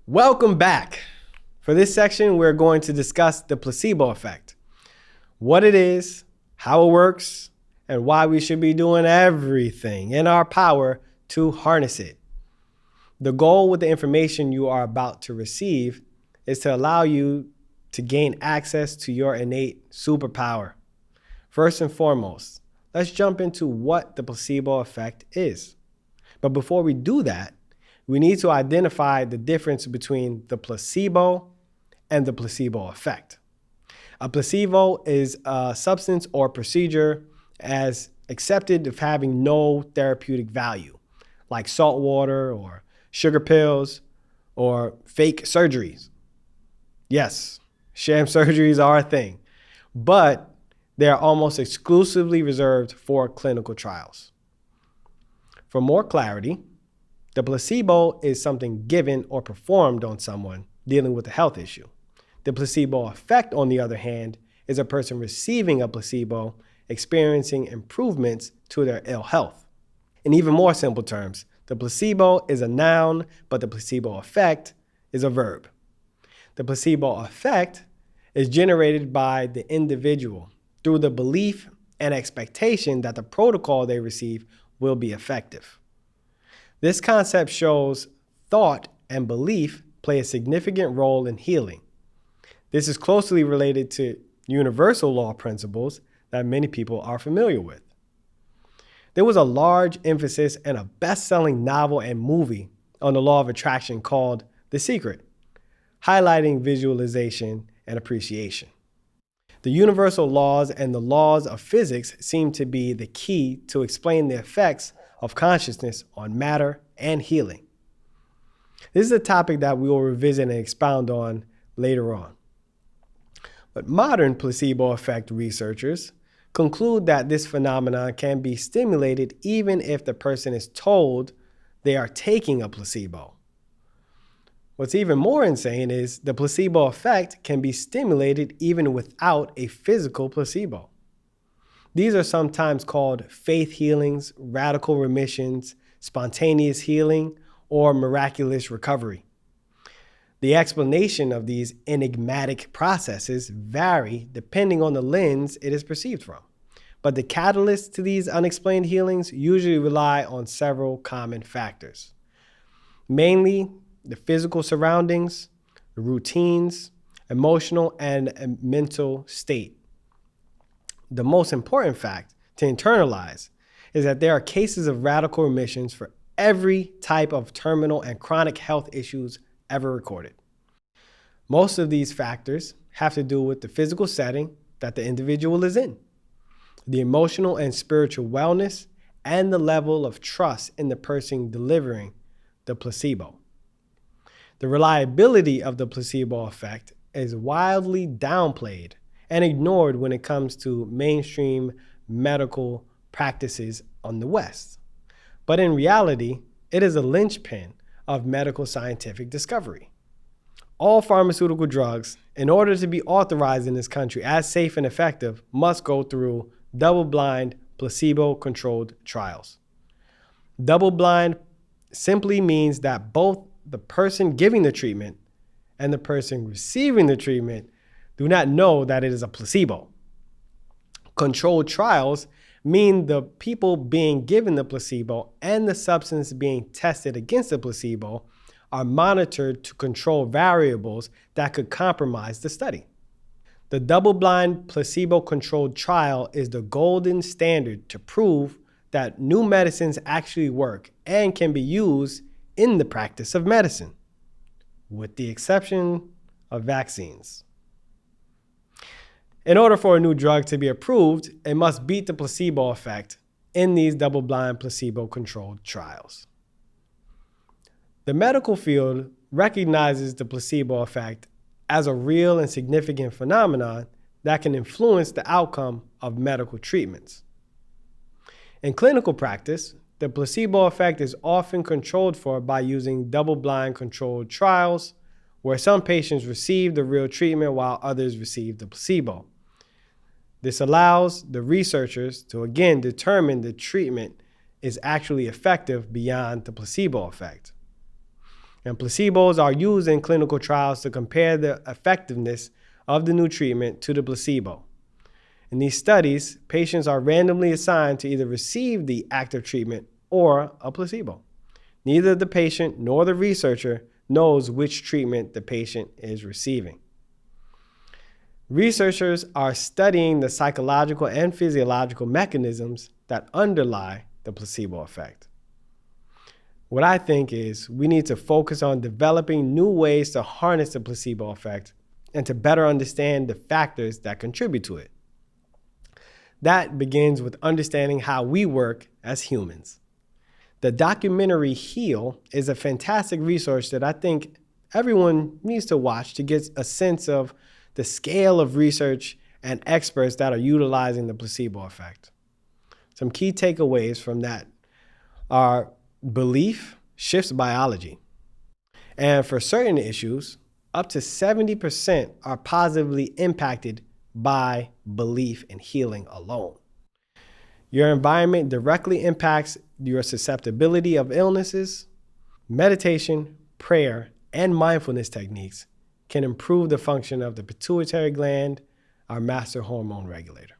Welcome back. For this section, we're going to discuss the placebo effect, what it is, how it works, and why we should be doing everything in our power to harness it. The goal with the information you are about to receive is to allow you to gain access to your innate superpower. First and foremost, let's jump into what the placebo effect is. But before we do that, we need to identify the difference between the placebo and the placebo effect. A placebo is a substance or procedure as accepted of having no therapeutic value, like salt water or sugar pills or fake surgeries. Yes, sham surgeries are a thing, but they are almost exclusively reserved for clinical trials. For more clarity, the placebo is something given or performed on someone dealing with a health issue. The placebo effect, on the other hand, is a person receiving a placebo experiencing improvements to their ill health. In even more simple terms, the placebo is a noun, but the placebo effect is a verb. The placebo effect is generated by the individual through the belief and expectation that the protocol they receive will be effective. This concept shows thought and belief play a significant role in healing. This is closely related to universal law principles that many people are familiar with. There was a large emphasis in a best-selling novel and movie on the law of attraction called The Secret, highlighting visualization and appreciation. The universal laws and the laws of physics seem to be the key to explain the effects of consciousness on matter and healing. This is a topic that we will revisit and expound on later on. But modern placebo effect researchers conclude that this phenomenon can be stimulated even if the person is told they are taking a placebo. What's even more insane is the placebo effect can be stimulated even without a physical placebo. These are sometimes called faith healings, radical remissions, spontaneous healing, or miraculous recovery. The explanation of these enigmatic processes vary depending on the lens it is perceived from. But the catalysts to these unexplained healings usually rely on several common factors. Mainly the physical surroundings, the routines, emotional and mental state. The most important fact to internalize is that there are cases of radical remissions for every type of terminal and chronic health issues ever recorded. Most of these factors have to do with the physical setting that the individual is in, the emotional and spiritual wellness, and the level of trust in the person delivering the placebo. The reliability of the placebo effect is wildly downplayed and ignored when it comes to mainstream medical practices on the West. But in reality, it is a linchpin of medical scientific discovery. All pharmaceutical drugs, in order to be authorized in this country as safe and effective, must go through double-blind, placebo-controlled trials. Double-blind simply means that both the person giving the treatment and the person receiving the treatment do not know that it is a placebo. Controlled trials mean the people being given the placebo and the substance being tested against the placebo are monitored to control variables that could compromise the study. The double-blind placebo-controlled trial is the golden standard to prove that new medicines actually work and can be used in the practice of medicine, with the exception of vaccines. In order for a new drug to be approved, it must beat the placebo effect in these double-blind placebo-controlled trials. The medical field recognizes the placebo effect as a real and significant phenomenon that can influence the outcome of medical treatments. In clinical practice, the placebo effect is often controlled for by using double-blind controlled trials where some patients receive the real treatment while others receive the placebo. This allows the researchers to again determine the treatment is actually effective beyond the placebo effect. And placebos are used in clinical trials to compare the effectiveness of the new treatment to the placebo. In these studies, patients are randomly assigned to either receive the active treatment or a placebo. Neither the patient nor the researcher knows which treatment the patient is receiving. Researchers are studying the psychological and physiological mechanisms that underlie the placebo effect. What I think is we need to focus on developing new ways to harness the placebo effect and to better understand the factors that contribute to it. That begins with understanding how we work as humans. The documentary Heal is a fantastic resource that I think everyone needs to watch to get a sense of the scale of research and experts that are utilizing the placebo effect. Some key takeaways from that are belief shifts biology. And for certain issues, up to 70% are positively impacted by belief in healing alone. Your environment directly impacts your susceptibility of illnesses. Meditation, prayer, and mindfulness techniques can improve the function of the pituitary gland, our master hormone regulator.